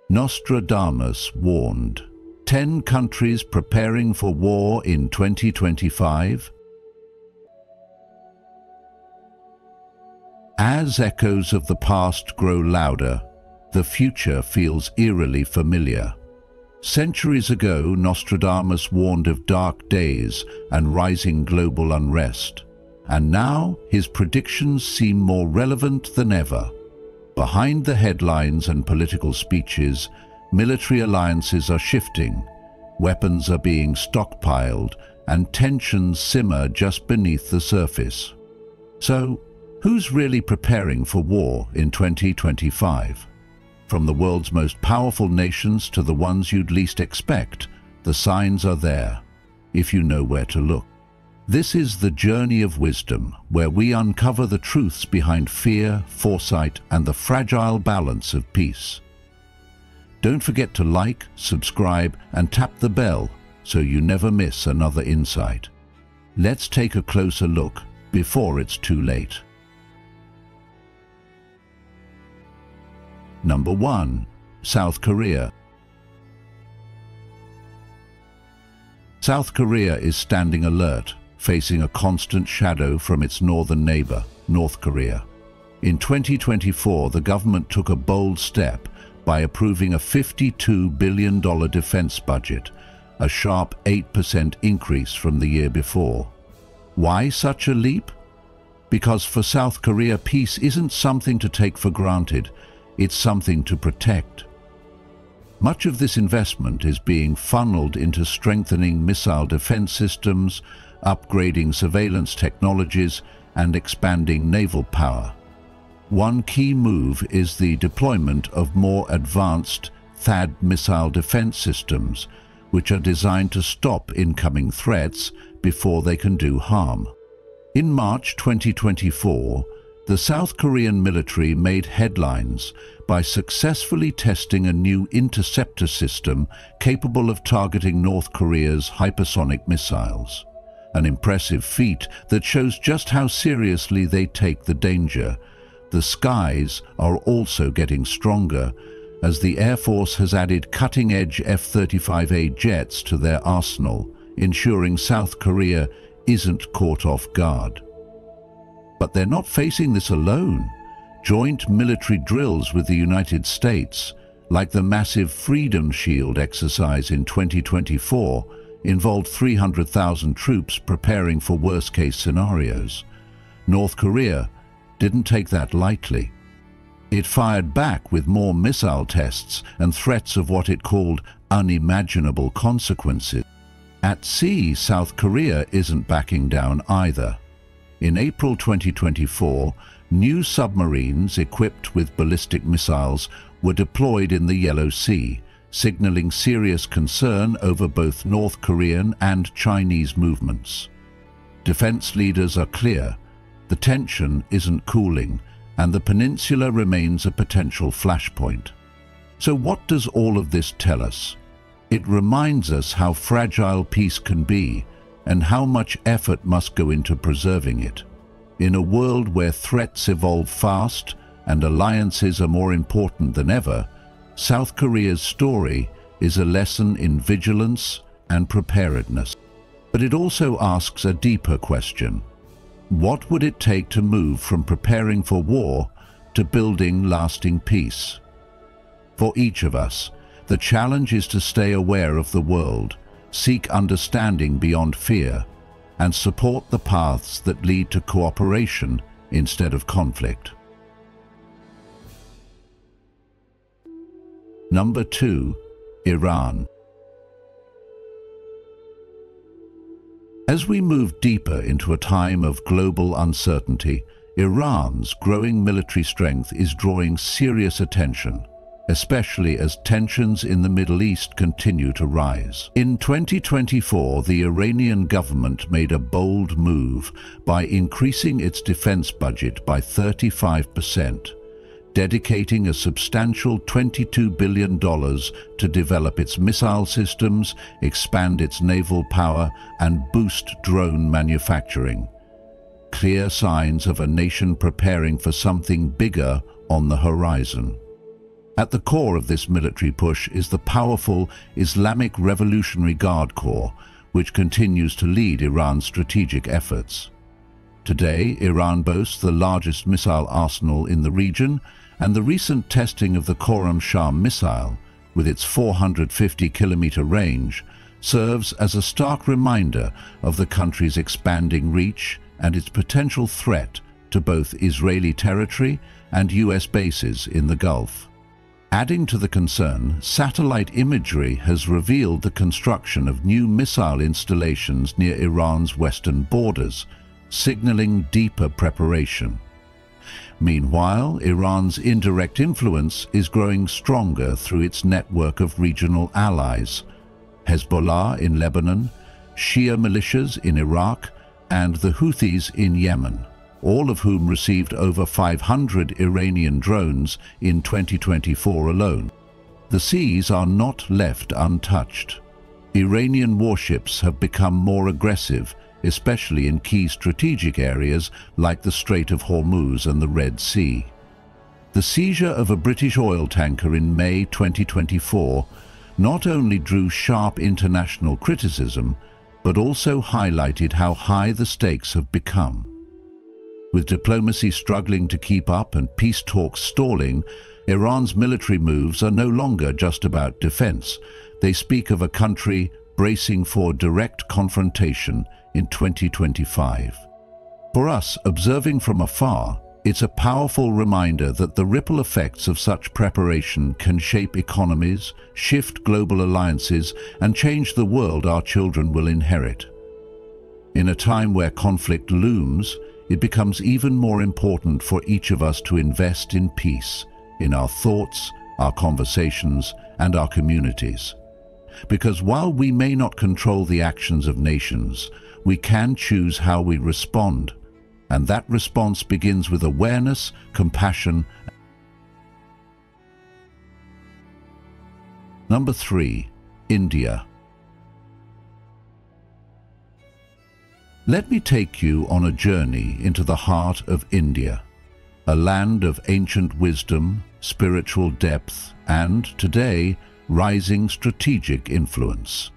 Nostradamus warned, 10 countries preparing for war in 2025. As echoes of the past grow louder, the future feels eerily familiar. Centuries ago, Nostradamus warned of dark days and rising global unrest. And now, his predictions seem more relevant than ever. Behind the headlines and political speeches, military alliances are shifting, weapons are being stockpiled, and tensions simmer just beneath the surface. So, who's really preparing for war in 2025? From the world's most powerful nations to the ones you'd least expect, the signs are there, if you know where to look. This is the journey of wisdom, where we uncover the truths behind fear, foresight, and the fragile balance of peace. Don't forget to like, subscribe, and tap the bell so you never miss another insight. Let's take a closer look before it's too late. Number 1. South Korea. South Korea is standing alert, facing a constant shadow from its northern neighbor, North Korea. In 2024, the government took a bold step by approving a $52 billion defense budget, a sharp 8% increase from the year before. Why such a leap? Because for South Korea, peace isn't something to take for granted, it's something to protect. Much of this investment is being funneled into strengthening missile defense systems, upgrading surveillance technologies, and expanding naval power. One key move is the deployment of more advanced THAAD missile defense systems, which are designed to stop incoming threats before they can do harm. In March 2024, the South Korean military made headlines by successfully testing a new interceptor system capable of targeting North Korea's hypersonic missiles. An impressive feat that shows just how seriously they take the danger. The skies are also getting stronger, as the Air Force has added cutting-edge F-35A jets to their arsenal, ensuring South Korea isn't caught off guard. But they're not facing this alone. Joint military drills with the United States, like the massive Freedom Shield exercise in 2024, involved 300,000 troops preparing for worst-case scenarios. North Korea didn't take that lightly. It fired back with more missile tests and threats of what it called unimaginable consequences. At sea, South Korea isn't backing down either. In April 2024, new submarines equipped with ballistic missiles were deployed in the Yellow Sea, signaling serious concern over both North Korean and Chinese movements. Defense leaders are clear: the tension isn't cooling, and the peninsula remains a potential flashpoint. So what does all of this tell us? It reminds us how fragile peace can be, and how much effort must go into preserving it. In a world where threats evolve fast and alliances are more important than ever, South Korea's story is a lesson in vigilance and preparedness. But it also asks a deeper question. What would it take to move from preparing for war to building lasting peace? For each of us, the challenge is to stay aware of the world, seek understanding beyond fear, and support the paths that lead to cooperation instead of conflict. Number 2. Iran. As we move deeper into a time of global uncertainty, Iran's growing military strength is drawing serious attention, especially as tensions in the Middle East continue to rise. In 2024, the Iranian government made a bold move by increasing its defense budget by 35%, dedicating a substantial $22 billion to develop its missile systems, expand its naval power, and boost drone manufacturing. Clear signs of a nation preparing for something bigger on the horizon. At the core of this military push is the powerful Islamic Revolutionary Guard Corps, which continues to lead Iran's strategic efforts. Today, Iran boasts the largest missile arsenal in the region, and the recent testing of the Khorram-Shah missile, with its 450-kilometer range, serves as a stark reminder of the country's expanding reach and its potential threat to both Israeli territory and US bases in the Gulf. Adding to the concern, satellite imagery has revealed the construction of new missile installations near Iran's western borders, signaling deeper preparation. Meanwhile, Iran's indirect influence is growing stronger through its network of regional allies: Hezbollah in Lebanon, Shia militias in Iraq, and the Houthis in Yemen, all of whom received over 500 Iranian drones in 2024 alone. The seas are not left untouched. Iranian warships have become more aggressive, especially in key strategic areas like the Strait of Hormuz and the Red Sea. The seizure of a British oil tanker in May 2024 not only drew sharp international criticism, but also highlighted how high the stakes have become. With diplomacy struggling to keep up and peace talks stalling, Iran's military moves are no longer just about defense. They speak of a country bracing for direct confrontation in 2025. For us, observing from afar, it's a powerful reminder that the ripple effects of such preparation can shape economies, shift global alliances, and change the world our children will inherit. In a time where conflict looms, it becomes even more important for each of us to invest in peace, in our thoughts, our conversations, and our communities. Because while we may not control the actions of nations, we can choose how we respond, and that response begins with awareness, compassion. Number 3. India. Let me take you on a journey into the heart of India, a land of ancient wisdom, spiritual depth, and, today, rising strategic influence.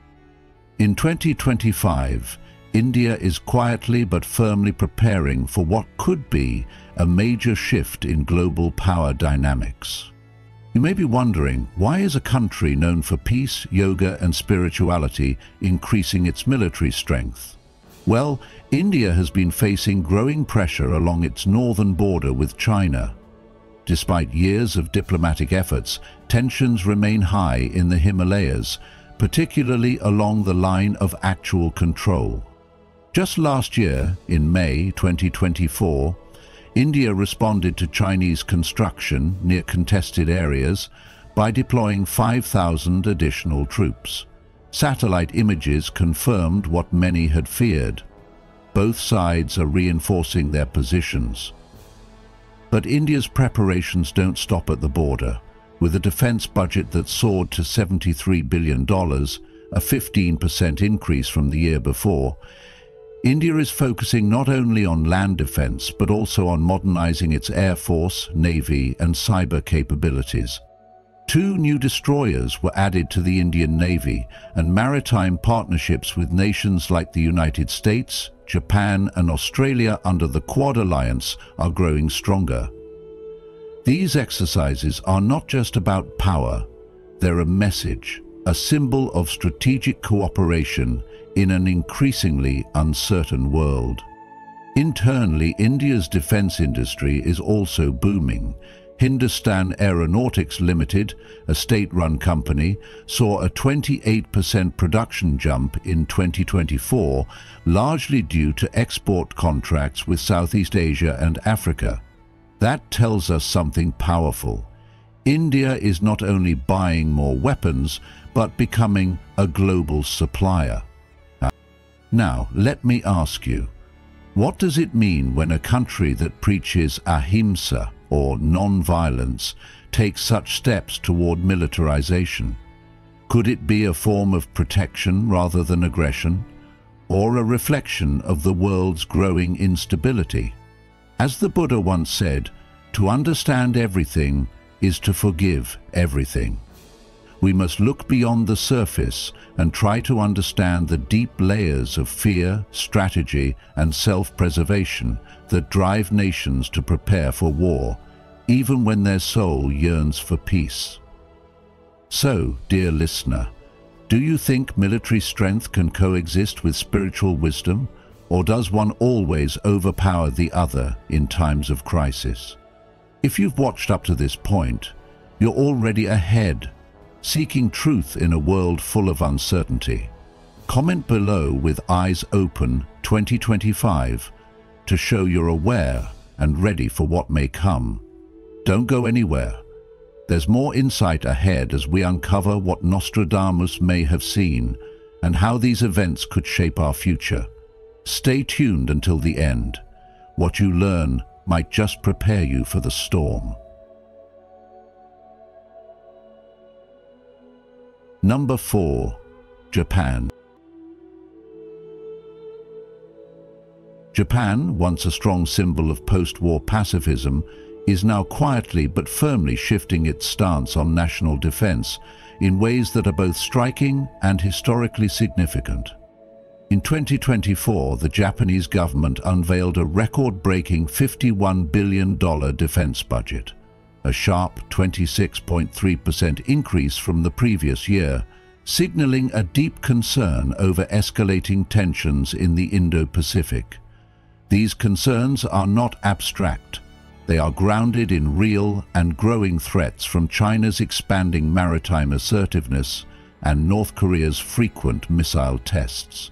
In 2025, India is quietly but firmly preparing for what could be a major shift in global power dynamics. You may be wondering, why is a country known for peace, yoga, and spirituality increasing its military strength? Well, India has been facing growing pressure along its northern border with China. Despite years of diplomatic efforts, tensions remain high in the Himalayas, particularly along the line of actual control. Just last year, in May 2024, India responded to Chinese construction near contested areas by deploying 5,000 additional troops. Satellite images confirmed what many had feared. Both sides are reinforcing their positions. But India's preparations don't stop at the border. With a defense budget that soared to $73 billion, a 15% increase from the year before, India is focusing not only on land defense, but also on modernizing its air force, navy, and cyber capabilities. 2 new destroyers were added to the Indian Navy, and maritime partnerships with nations like the United States, Japan, and Australia under the Quad Alliance are growing stronger. These exercises are not just about power, they're a message, a symbol of strategic cooperation in an increasingly uncertain world. Internally, India's defense industry is also booming. Hindustan Aeronautics Limited, a state-run company, saw a 28% production jump in 2024, largely due to export contracts with Southeast Asia and Africa. That tells us something powerful. India is not only buying more weapons, but becoming a global supplier. Now, let me ask you, what does it mean when a country that preaches ahimsa, or non-violence, takes such steps toward militarization? Could it be a form of protection rather than aggression, or a reflection of the world's growing instability? As the Buddha once said, to understand everything, is to forgive everything. We must look beyond the surface and try to understand the deep layers of fear, strategy, and self-preservation that drive nations to prepare for war, even when their soul yearns for peace. So, dear listener, do you think military strength can coexist with spiritual wisdom, or does one always overpower the other in times of crisis? If you've watched up to this point, you're already ahead, seeking truth in a world full of uncertainty. Comment below with Eyes Open 2025 to show you're aware and ready for what may come. Don't go anywhere. There's more insight ahead as we uncover what Nostradamus may have seen and how these events could shape our future. Stay tuned until the end. What you learn might just prepare you for the storm. Number 4. Japan. Japan, once a strong symbol of post-war pacifism, is now quietly but firmly shifting its stance on national defense in ways that are both striking and historically significant. In 2024, the Japanese government unveiled a record-breaking $51 billion defense budget, a sharp 26.3% increase from the previous year, signaling a deep concern over escalating tensions in the Indo-Pacific. These concerns are not abstract. They are grounded in real and growing threats from China's expanding maritime assertiveness and North Korea's frequent missile tests.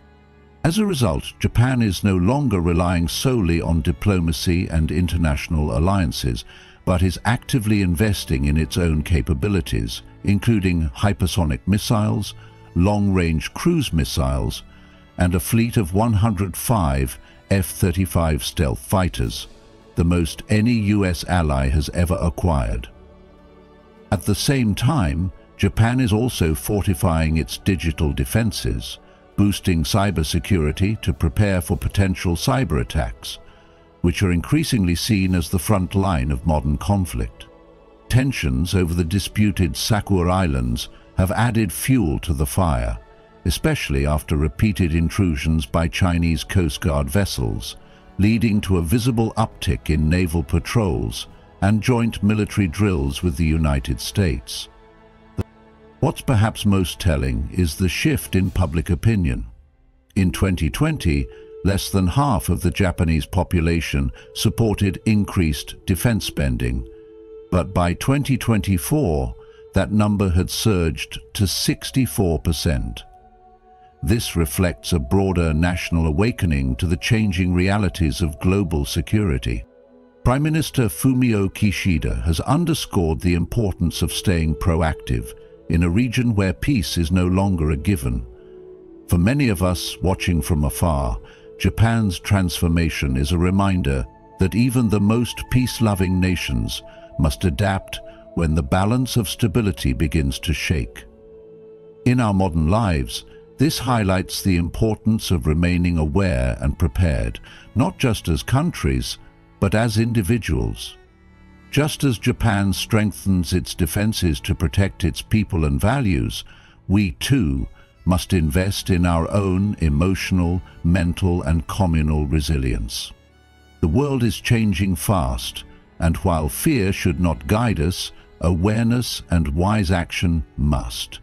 As a result, Japan is no longer relying solely on diplomacy and international alliances, but is actively investing in its own capabilities, including hypersonic missiles, long-range cruise missiles, and a fleet of 105 F-35 stealth fighters, the most any US ally has ever acquired. At the same time, Japan is also fortifying its digital defenses, boosting cybersecurity to prepare for potential cyber attacks, which are increasingly seen as the front line of modern conflict. Tensions over the disputed Sakura Islands have added fuel to the fire, especially after repeated intrusions by Chinese Coast Guard vessels, leading to a visible uptick in naval patrols and joint military drills with the United States. What's perhaps most telling is the shift in public opinion. In 2020, less than half of the Japanese population supported increased defense spending, but by 2024, that number had surged to 64%. This reflects a broader national awakening to the changing realities of global security. Prime Minister Fumio Kishida has underscored the importance of staying proactive in a region where peace is no longer a given. For many of us watching from afar, Japan's transformation is a reminder that even the most peace-loving nations must adapt when the balance of stability begins to shake. In our modern lives, this highlights the importance of remaining aware and prepared, not just as countries, but as individuals. Just as Japan strengthens its defenses to protect its people and values, we too must invest in our own emotional, mental, and communal resilience. The world is changing fast, and while fear should not guide us, awareness and wise action must.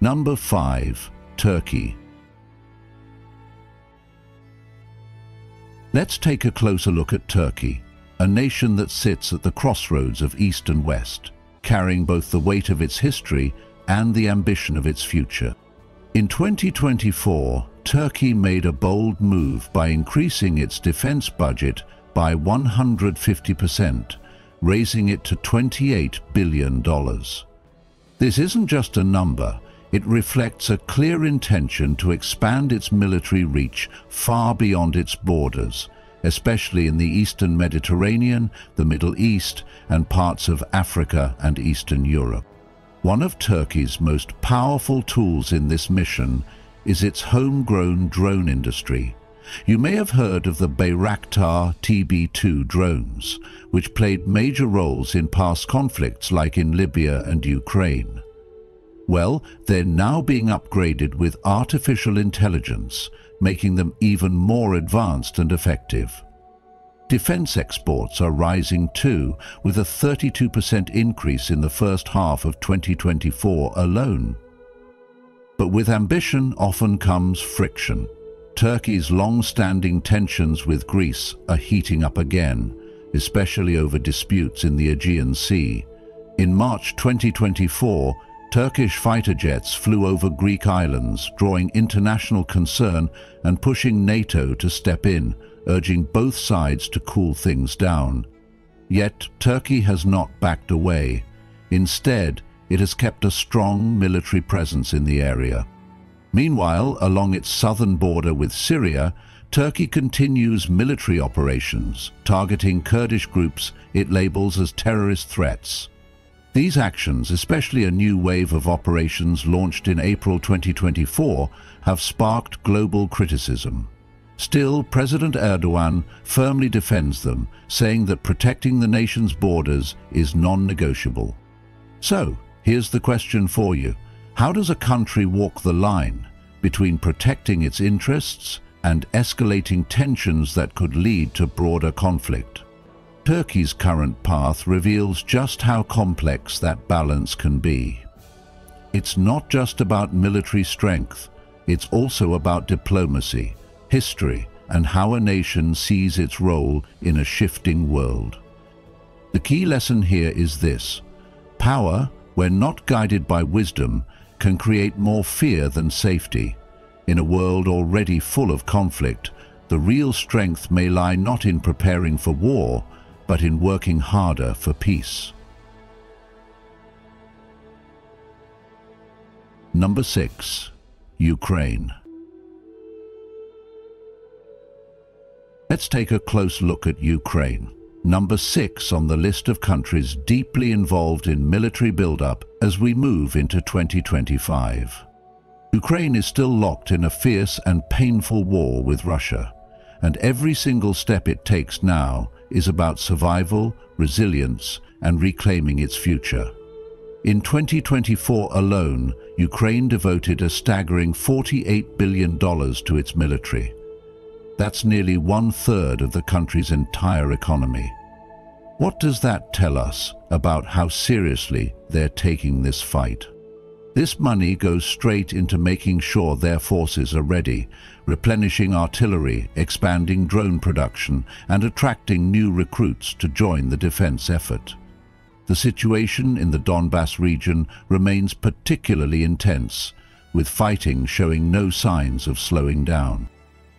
Number 5. Turkey. Let's take a closer look at Turkey, a nation that sits at the crossroads of East and West, carrying both the weight of its history and the ambition of its future. In 2024, Turkey made a bold move by increasing its defense budget by 150%, raising it to $28 billion. This isn't just a number. It reflects a clear intention to expand its military reach far beyond its borders, especially in the Eastern Mediterranean, the Middle East, and parts of Africa and Eastern Europe. One of Turkey's most powerful tools in this mission is its homegrown drone industry, You may have heard of the Bayraktar TB2 drones, which played major roles in past conflicts like in Libya and Ukraine. Well, they're now being upgraded with artificial intelligence, making them even more advanced and effective. Defense exports are rising too, with a 32% increase in the first half of 2024 alone. But with ambition often comes friction. Turkey's long-standing tensions with Greece are heating up again, especially over disputes in the Aegean Sea. In March 2024, Turkish fighter jets flew over Greek islands, drawing international concern and pushing NATO to step in, urging both sides to cool things down. Yet Turkey has not backed away. Instead, it has kept a strong military presence in the area. Meanwhile, along its southern border with Syria, Turkey continues military operations, targeting Kurdish groups it labels as terrorist threats. These actions, especially a new wave of operations launched in April 2024, have sparked global criticism. Still, President Erdogan firmly defends them, saying that protecting the nation's borders is non-negotiable. So, here's the question for you. How does a country walk the line between protecting its interests and escalating tensions that could lead to broader conflict? Turkey's current path reveals just how complex that balance can be. It's not just about military strength, it's also about diplomacy, history, and how a nation sees its role in a shifting world. The key lesson here is this: power, when not guided by wisdom, can create more fear than safety. In a world already full of conflict, the real strength may lie not in preparing for war, but in working harder for peace. Number 6. Ukraine. Let's take a close look at Ukraine. Number 6 on the list of countries deeply involved in military buildup as we move into 2025. Ukraine is still locked in a fierce and painful war with Russia, and every single step it takes now is about survival, resilience, and reclaiming its future. In 2024 alone, Ukraine devoted a staggering $48 billion to its military. That's nearly 1/3 of the country's entire economy. What does that tell us about how seriously they're taking this fight? This money goes straight into making sure their forces are ready, replenishing artillery, expanding drone production, and attracting new recruits to join the defense effort. The situation in the Donbass region remains particularly intense, with fighting showing no signs of slowing down.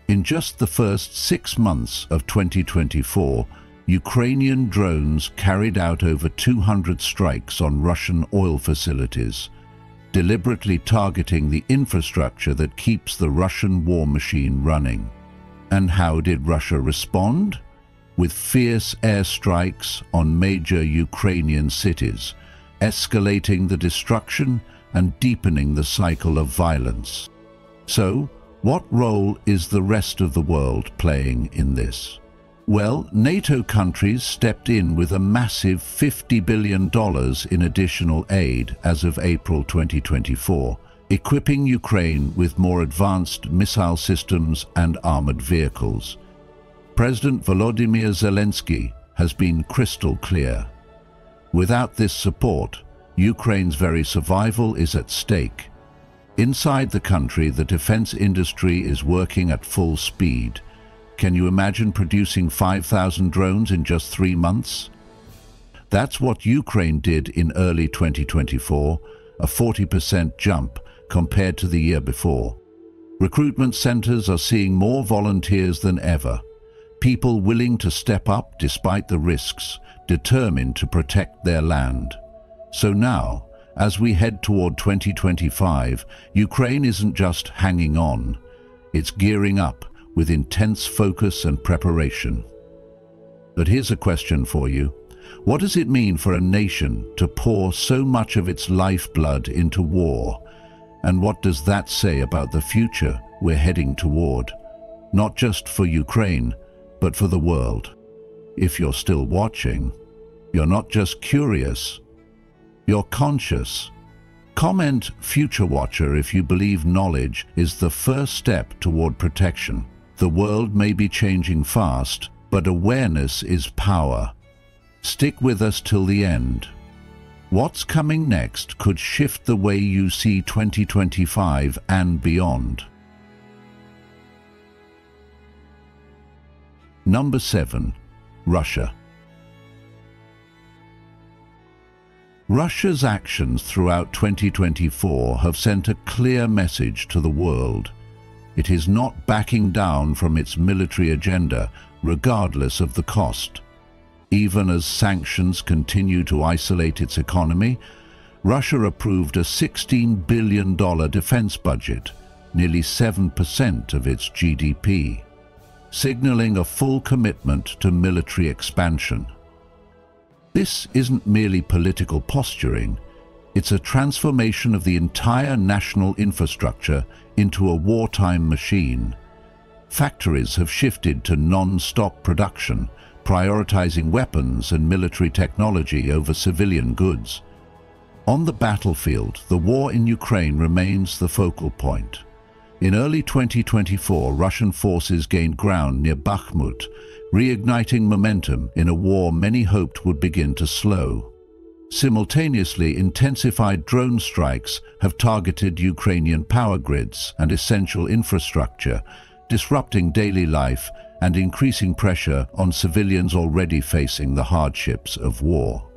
In just the first 6 months of 2024, Ukrainian drones carried out over 200 strikes on Russian oil facilities, deliberately targeting the infrastructure that keeps the Russian war machine running. And how did Russia respond? With fierce airstrikes on major Ukrainian cities, escalating the destruction and deepening the cycle of violence. So, what role is the rest of the world playing in this? Well, NATO countries stepped in with a massive $50 billion in additional aid as of April 2024, equipping Ukraine with more advanced missile systems and armored vehicles. President Volodymyr Zelensky has been crystal clear. Without this support, Ukraine's very survival is at stake. Inside the country, the defense industry is working at full speed. Can you imagine producing 5,000 drones in just 3 months? That's what Ukraine did in early 2024, a 40% jump compared to the year before. Recruitment centers are seeing more volunteers than ever, people willing to step up despite the risks, determined to protect their land. So now, as we head toward 2025, Ukraine isn't just hanging on, it's gearing up with intense focus and preparation. But here's a question for you. What does it mean for a nation to pour so much of its lifeblood into war? And what does that say about the future we're heading toward? not just for Ukraine, but for the world. If you're still watching, you're not just curious, you're conscious. Comment Future Watcher if you believe knowledge is the first step toward protection. The world may be changing fast, but awareness is power. Stick with us till the end. What's coming next could shift the way you see 2025 and beyond. Number 7. Russia. Russia's actions throughout 2024 have sent a clear message to the world. It is not backing down from its military agenda, regardless of the cost. Even as sanctions continue to isolate its economy, Russia approved a $16 billion defense budget, nearly 7% of its GDP, signaling a full commitment to military expansion. This isn't merely political posturing, it's a transformation of the entire national infrastructure into a wartime machine. Factories have shifted to non-stop production, prioritizing weapons and military technology over civilian goods. On the battlefield, the war in Ukraine remains the focal point. In early 2024, Russian forces gained ground near Bakhmut, reigniting momentum in a war many hoped would begin to slow. Simultaneously, intensified drone strikes have targeted Ukrainian power grids and essential infrastructure, disrupting daily life and increasing pressure on civilians already facing the hardships of war.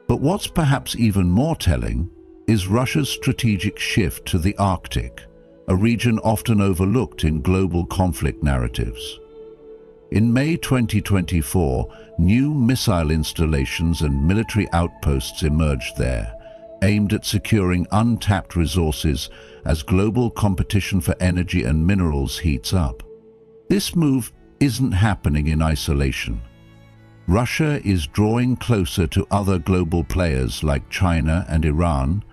But what's perhaps even more telling is Russia's strategic shift to the Arctic, a region often overlooked in global conflict narratives. In May 2024, new missile installations and military outposts emerged there, aimed at securing untapped resources as global competition for energy and minerals heats up. This move isn't happening in isolation. Russia is drawing closer to other global players like China and Iran,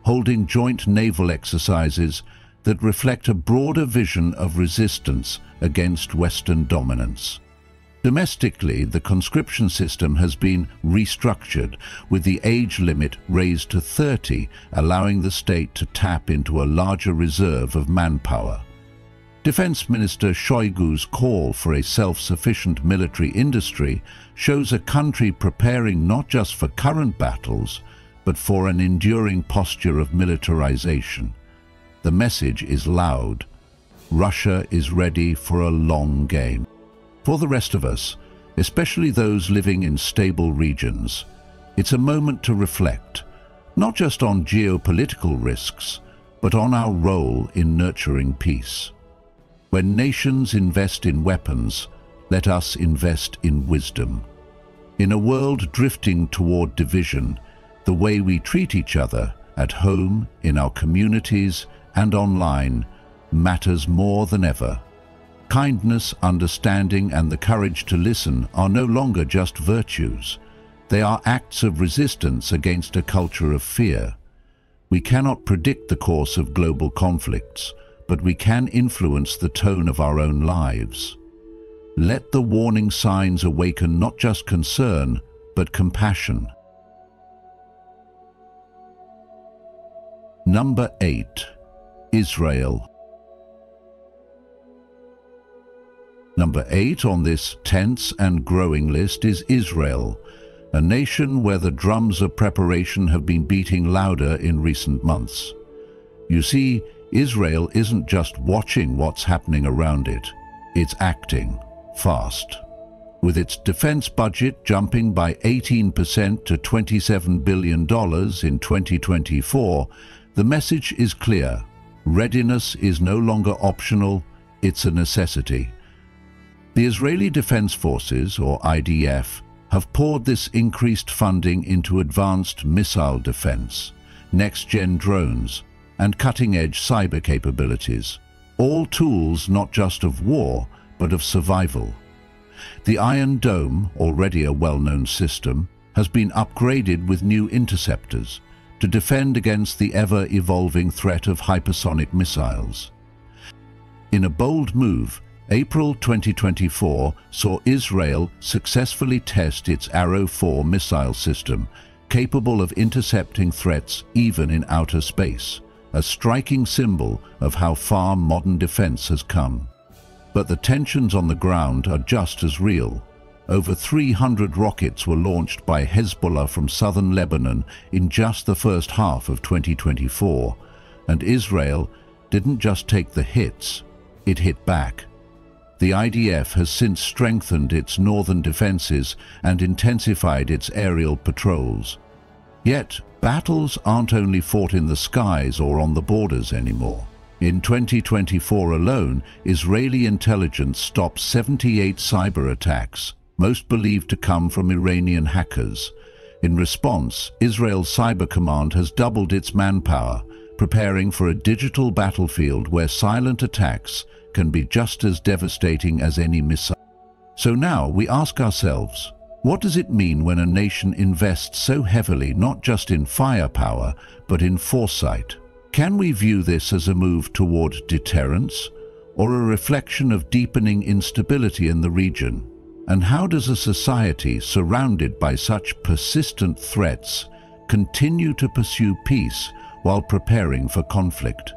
holding joint naval exercises that reflect a broader vision of resistance against Western dominance. Domestically, the conscription system has been restructured, with the age limit raised to 30, allowing the state to tap into a larger reserve of manpower. Defense Minister Shoigu's call for a self-sufficient military industry shows a country preparing not just for current battles, but for an enduring posture of militarization. The message is loud. Russia is ready for a long game. For the rest of us, especially those living in stable regions, it's a moment to reflect, not just on geopolitical risks, but on our role in nurturing peace. When nations invest in weapons, let us invest in wisdom. In a world drifting toward division, the way we treat each other at home, in our communities, and online matters more than ever. Kindness, understanding, and the courage to listen are no longer just virtues. They are acts of resistance against a culture of fear. We cannot predict the course of global conflicts, but we can influence the tone of our own lives. Let the warning signs awaken not just concern, but compassion. Number 8. Israel. Number 8 on this tense and growing list is Israel, a nation where the drums of preparation have been beating louder in recent months. You see, Israel isn't just watching what's happening around it, it's acting fast. With its defense budget jumping by 18% to $27 billion in 2024, the message is clear. Readiness is no longer optional, it's a necessity. The Israeli Defense Forces, or IDF, have poured this increased funding into advanced missile defense, next-gen drones, and cutting-edge cyber capabilities, all tools not just of war, but of survival. The Iron Dome, already a well-known system, has been upgraded with new interceptors to defend against the ever-evolving threat of hypersonic missiles. In a bold move, April 2024 saw Israel successfully test its Arrow 4 missile system, capable of intercepting threats even in outer space, a striking symbol of how far modern defense has come. But the tensions on the ground are just as real. Over 300 rockets were launched by Hezbollah from southern Lebanon in just the first half of 2024, and Israel didn't just take the hits, it hit back. The IDF has since strengthened its northern defenses and intensified its aerial patrols. Yet, battles aren't only fought in the skies or on the borders anymore. In 2024 alone, Israeli intelligence stopped 78 cyber attacks, most believed to come from Iranian hackers. In response, Israel's Cyber Command has doubled its manpower, preparing for a digital battlefield where silent attacks can be just as devastating as any missile. So now we ask ourselves, what does it mean when a nation invests so heavily not just in firepower, but in foresight? Can we view this as a move toward deterrence, or a reflection of deepening instability in the region? And how does a society surrounded by such persistent threats continue to pursue peace while preparing for conflict?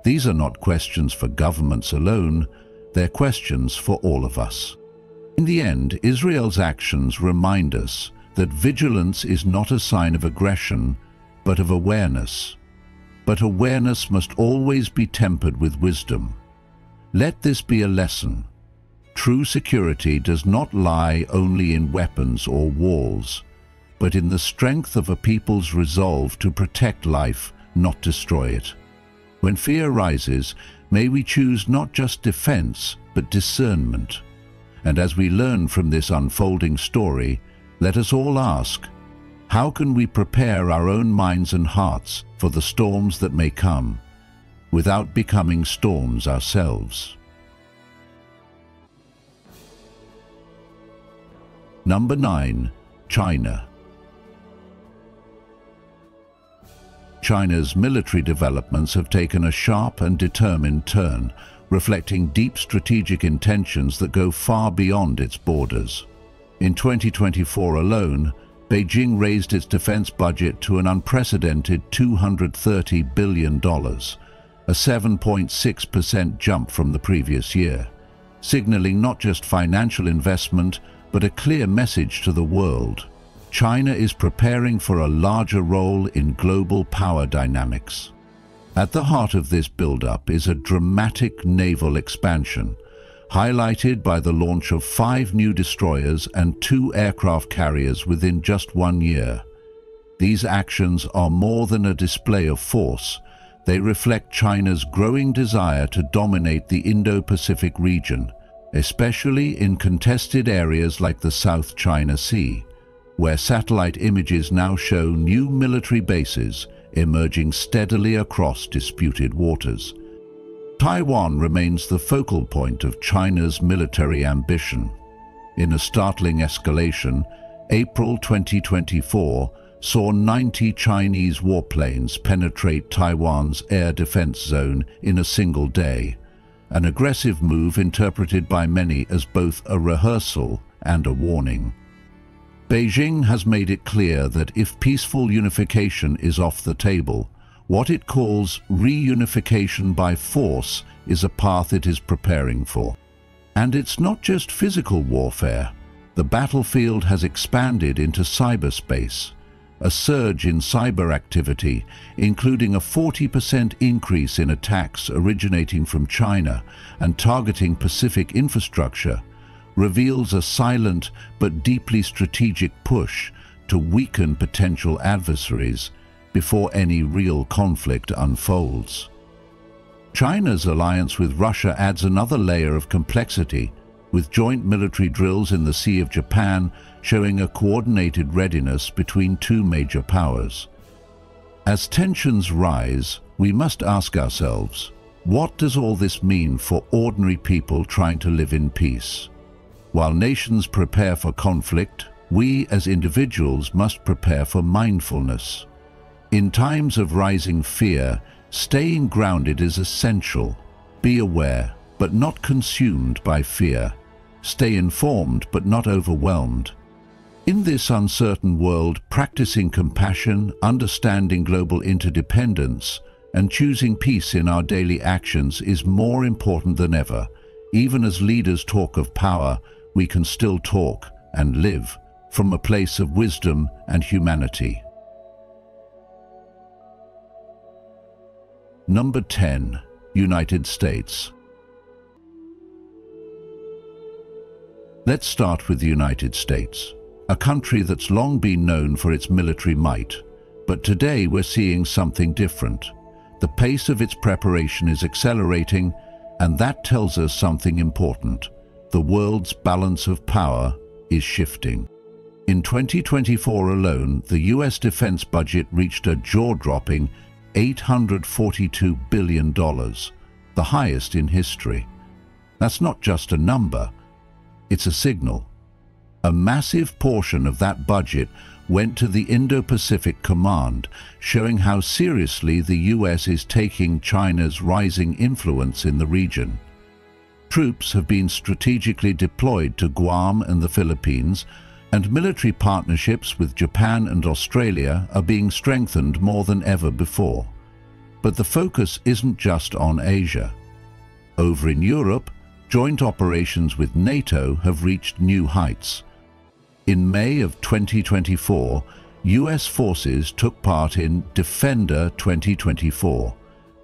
These are not questions for governments alone, they're questions for all of us. In the end, Israel's actions remind us that vigilance is not a sign of aggression, but of awareness. But awareness must always be tempered with wisdom. Let this be a lesson. True security does not lie only in weapons or walls, but in the strength of a people's resolve to protect life, not destroy it. When fear rises, may we choose not just defense, but discernment. And as we learn from this unfolding story, let us all ask, how can we prepare our own minds and hearts for the storms that may come, without becoming storms ourselves? Number 9. China. China's military developments have taken a sharp and determined turn, reflecting deep strategic intentions that go far beyond its borders. In 2024 alone, Beijing raised its defense budget to an unprecedented $230 billion, a 7.6% jump from the previous year, signaling not just financial investment, but a clear message to the world. China is preparing for a larger role in global power dynamics. At the heart of this build-up is a dramatic naval expansion, highlighted by the launch of 5 new destroyers and 2 aircraft carriers within just 1 year. These actions are more than a display of force. They reflect China's growing desire to dominate the Indo-Pacific region, especially in contested areas like the South China Sea, where satellite images now show new military bases emerging steadily across disputed waters. Taiwan remains the focal point of China's military ambition. In a startling escalation, April 2024 saw 90 Chinese warplanes penetrate Taiwan's air defense zone in a single day, an aggressive move interpreted by many as both a rehearsal and a warning. Beijing has made it clear that if peaceful unification is off the table, what it calls reunification by force is a path it is preparing for. And it's not just physical warfare. The battlefield has expanded into cyberspace. A surge in cyber activity, including a 40% increase in attacks originating from China and targeting Pacific infrastructure, reveals a silent but deeply strategic push to weaken potential adversaries before any real conflict unfolds. China's alliance with Russia adds another layer of complexity, with joint military drills in the Sea of Japan showing a coordinated readiness between 2 major powers. As tensions rise, we must ask ourselves, what does all this mean for ordinary people trying to live in peace? While nations prepare for conflict, we as individuals must prepare for mindfulness. In times of rising fear, staying grounded is essential. Be aware, but not consumed by fear. Stay informed, but not overwhelmed. In this uncertain world, practicing compassion, understanding global interdependence, and choosing peace in our daily actions is more important than ever. Even as leaders talk of power, we can still talk and live from a place of wisdom and humanity. Number 10. United States. Let's start with the United States, a country that's long been known for its military might. But today we're seeing something different. The pace of its preparation is accelerating, and that tells us something important. The world's balance of power is shifting. In 2024 alone, the US defense budget reached a jaw-dropping $842 billion, the highest in history. That's not just a number, it's a signal. A massive portion of that budget went to the Indo-Pacific Command, showing how seriously the US is taking China's rising influence in the region. Troops have been strategically deployed to Guam and the Philippines, and military partnerships with Japan and Australia are being strengthened more than ever before. But the focus isn't just on Asia. Over in Europe, joint operations with NATO have reached new heights. In May of 2024, US forces took part in Defender 2024,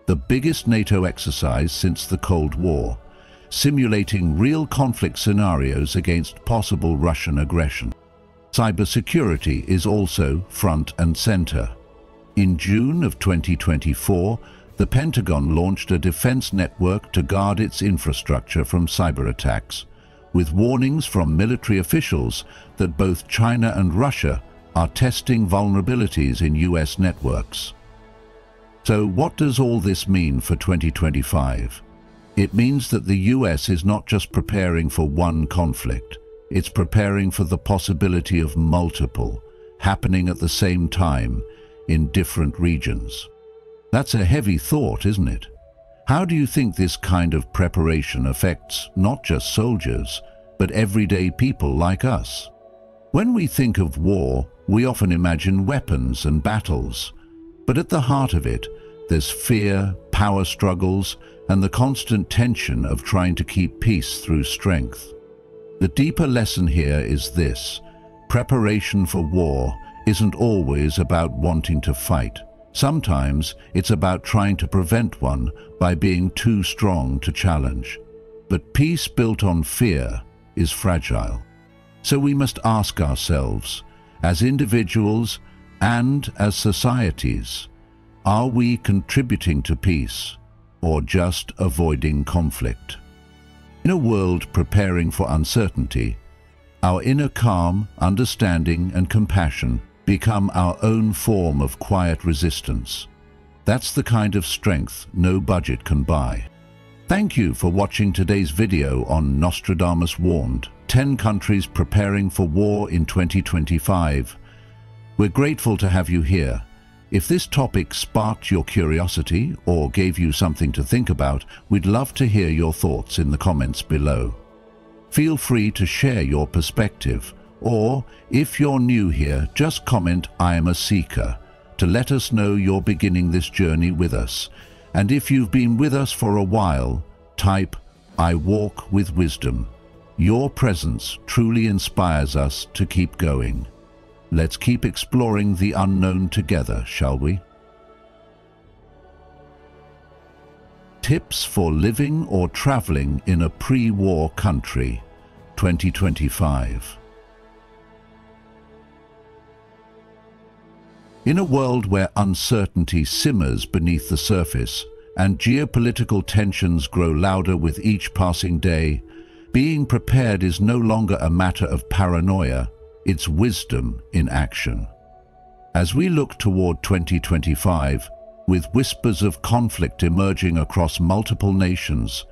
the biggest NATO exercise since the Cold War, simulating real conflict scenarios against possible Russian aggression. Cybersecurity is also front and center. In June of 2024, the Pentagon launched a defense network to guard its infrastructure from cyber attacks, with warnings from military officials that both China and Russia are testing vulnerabilities in US networks. So what does all this mean for 2025? It means that the US is not just preparing for one conflict, it's preparing for the possibility of multiple, happening at the same time in different regions. That's a heavy thought, isn't it? How do you think this kind of preparation affects not just soldiers, but everyday people like us? When we think of war, we often imagine weapons and battles, but at the heart of it, there's fear, power struggles, and the constant tension of trying to keep peace through strength. The deeper lesson here is this: preparation for war isn't always about wanting to fight. Sometimes it's about trying to prevent one by being too strong to challenge. But peace built on fear is fragile. So we must ask ourselves, as individuals and as societies, are we contributing to peace or just avoiding conflict? In a world preparing for uncertainty, our inner calm, understanding, and compassion become our own form of quiet resistance. That's the kind of strength no budget can buy. Thank you for watching today's video on Nostradamus Warned, 10 countries preparing for war in 2025. We're grateful to have you here. If this topic sparked your curiosity or gave you something to think about, we'd love to hear your thoughts in the comments below. Feel free to share your perspective, or if you're new here, just comment "I am a seeker" to let us know you're beginning this journey with us. And if you've been with us for a while, type "I walk with wisdom." Your presence truly inspires us to keep going. Let's keep exploring the unknown together, shall we? Tips for living or traveling in a pre-war country, 2025. In a world where uncertainty simmers beneath the surface and geopolitical tensions grow louder with each passing day, being prepared is no longer a matter of paranoia, it's wisdom in action. As we look toward 2025, with whispers of conflict emerging across multiple nations,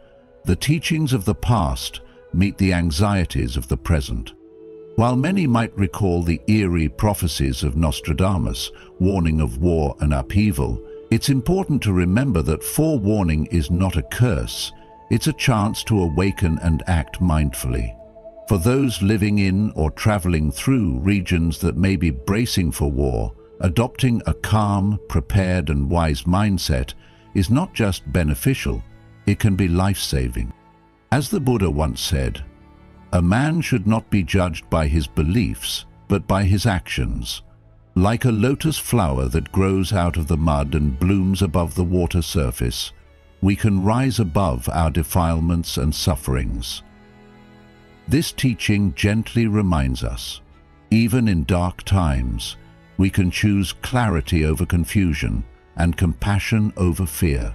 the teachings of the past meet the anxieties of the present. While many might recall the eerie prophecies of Nostradamus, warning of war and upheaval, it's important to remember that forewarning is not a curse, It's a chance to awaken and act mindfully. For those living in or traveling through regions that may be bracing for war, adopting a calm, prepared and wise mindset is not just beneficial, it can be life-saving. As the Buddha once said, "A man should not be judged by his beliefs, but by his actions. Like a lotus flower that grows out of the mud and blooms above the water surface, we can rise above our defilements and sufferings." This teaching gently reminds us, even in dark times, we can choose clarity over confusion and compassion over fear.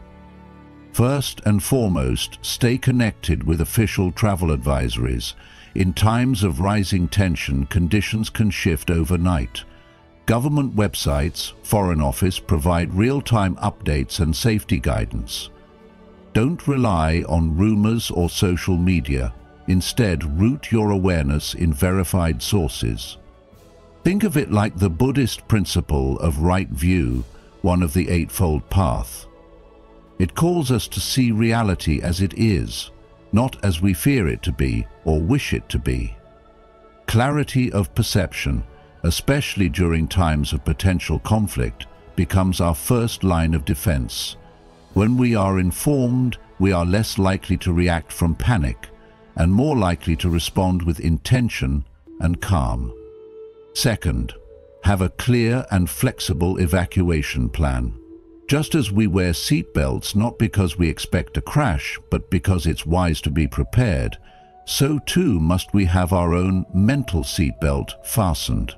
First and foremost, stay connected with official travel advisories. In times of rising tension, conditions can shift overnight. Government websites, Foreign Office provide real-time updates and safety guidance. Don't rely on rumors or social media. Instead, root your awareness in verified sources. Think of it like the Buddhist principle of right view, one of the Eightfold Path. It calls us to see reality as it is, not as we fear it to be or wish it to be. Clarity of perception, especially during times of potential conflict, becomes our first line of defense. When we are informed, we are less likely to react from panic and more likely to respond with intention and calm. Second, have a clear and flexible evacuation plan. Just as we wear seatbelts not because we expect a crash, but because it's wise to be prepared, so too must we have our own mental seatbelt fastened.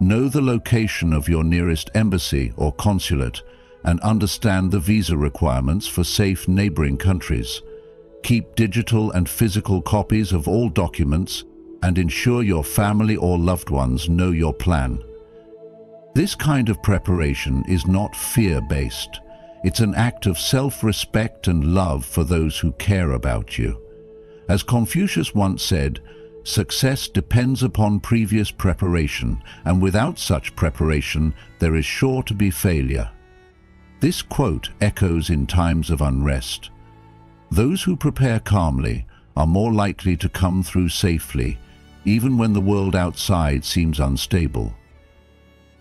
Know the location of your nearest embassy or consulate and understand the visa requirements for safe neighboring countries. Keep digital and physical copies of all documents and ensure your family or loved ones know your plan. This kind of preparation is not fear-based. It's an act of self-respect and love for those who care about you. As Confucius once said, "Success depends upon previous preparation, and without such preparation, there is sure to be failure." This quote echoes in times of unrest. Those who prepare calmly are more likely to come through safely, even when the world outside seems unstable.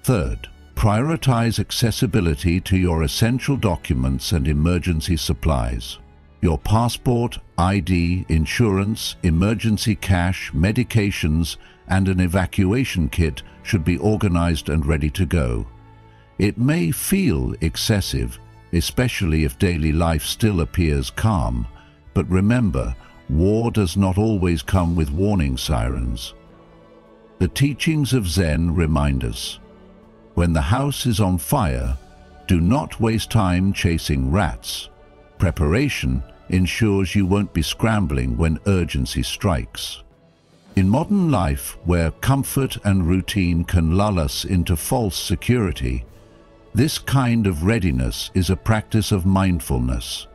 Third, prioritize accessibility to your essential documents and emergency supplies. Your passport, ID, insurance, emergency cash, medications, and an evacuation kit should be organized and ready to go. It may feel excessive, especially if daily life still appears calm, but remember, war does not always come with warning sirens. The teachings of Zen remind us, when the house is on fire, do not waste time chasing rats. Preparation ensures you won't be scrambling when urgency strikes. In modern life, where comfort and routine can lull us into false security, this kind of readiness is a practice of mindfulness,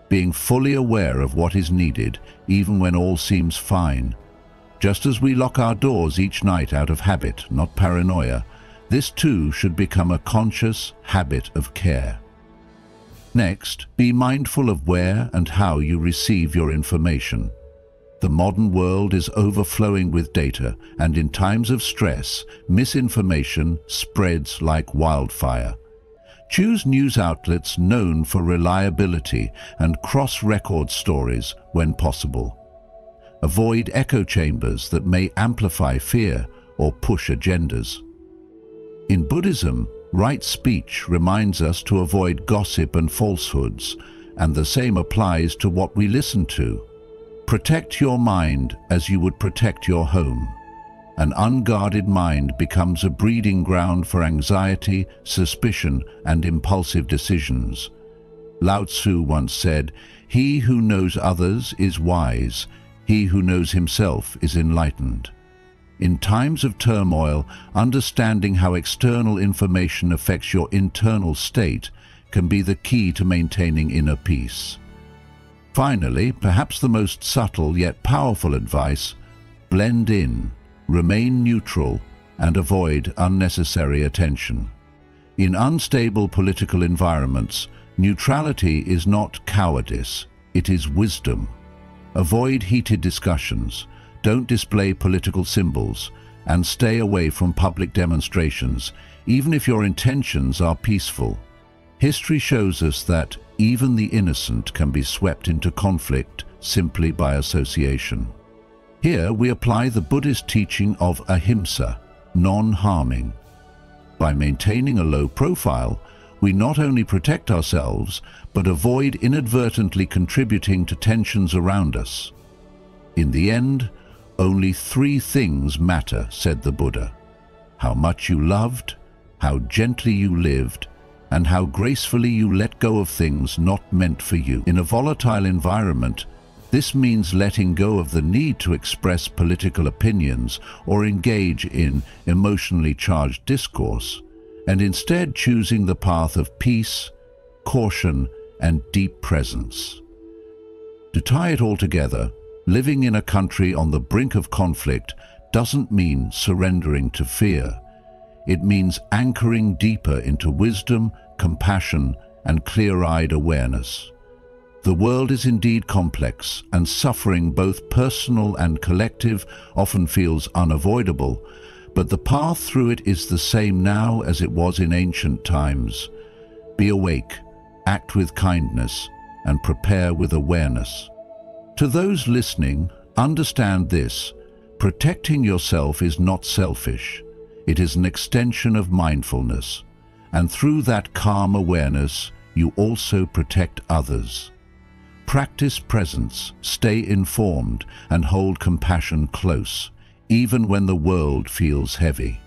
being fully aware of what is needed even when all seems fine. Just as we lock our doors each night out of habit, not paranoia, this too should become a conscious habit of care. Next, be mindful of where and how you receive your information. The modern world is overflowing with data, and in times of stress, misinformation spreads like wildfire. Choose news outlets known for reliability and cross-record stories when possible. Avoid echo chambers that may amplify fear or push agendas. In Buddhism, right speech reminds us to avoid gossip and falsehoods, and the same applies to what we listen to. Protect your mind as you would protect your home. An unguarded mind becomes a breeding ground for anxiety, suspicion, and impulsive decisions. Lao Tzu once said, "He who knows others is wise. He who knows himself is enlightened." In times of turmoil, understanding how external information affects your internal state can be the key to maintaining inner peace. Finally, perhaps the most subtle yet powerful advice: blend in. Remain neutral and avoid unnecessary attention. In unstable political environments, neutrality is not cowardice, it is wisdom. Avoid heated discussions, don't display political symbols, and stay away from public demonstrations, even if your intentions are peaceful. History shows us that even the innocent can be swept into conflict simply by association. Here we apply the Buddhist teaching of ahimsa, non-harming. By maintaining a low profile, we not only protect ourselves, but avoid inadvertently contributing to tensions around us. In the end, only 3 things matter, said the Buddha: how much you loved, how gently you lived, and how gracefully you let go of things not meant for you. In a volatile environment, this means letting go of the need to express political opinions or engage in emotionally charged discourse, and instead choosing the path of peace, caution, and deep presence. To tie it all together, living in a country on the brink of conflict doesn't mean surrendering to fear. It means anchoring deeper into wisdom, compassion, and clear-eyed awareness. The world is indeed complex, and suffering, both personal and collective, often feels unavoidable, but the path through it is the same now as it was in ancient times. Be awake, act with kindness, and prepare with awareness. To those listening, understand this: protecting yourself is not selfish. It is an extension of mindfulness, and through that calm awareness, you also protect others. Practice presence, stay informed, and hold compassion close, even when the world feels heavy.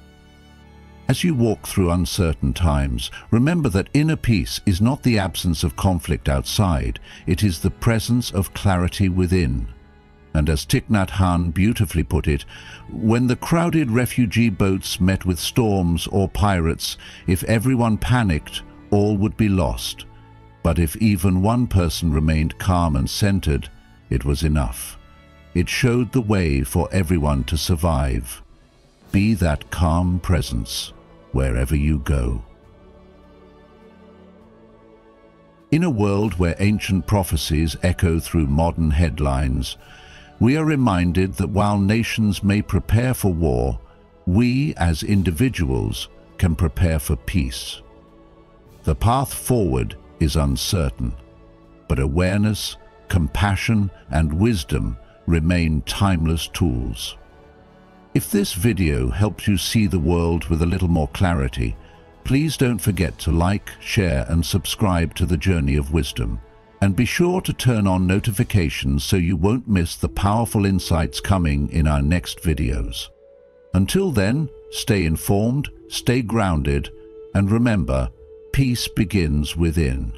As you walk through uncertain times, remember that inner peace is not the absence of conflict outside, it is the presence of clarity within. And as Thich Nhat Hanh beautifully put it, when the crowded refugee boats met with storms or pirates, if everyone panicked, all would be lost. But if even one person remained calm and centered, it was enough. It showed the way for everyone to survive. Be that calm presence wherever you go. In a world where ancient prophecies echo through modern headlines, we are reminded that while nations may prepare for war, we as individuals can prepare for peace. The path forward is uncertain, but awareness, compassion, and wisdom remain timeless tools. If this video helps you see the world with a little more clarity, please don't forget to like, share, and subscribe to the Journey of Wisdom. And be sure to turn on notifications so you won't miss the powerful insights coming in our next videos. Until then, stay informed, stay grounded, and remember, peace begins within.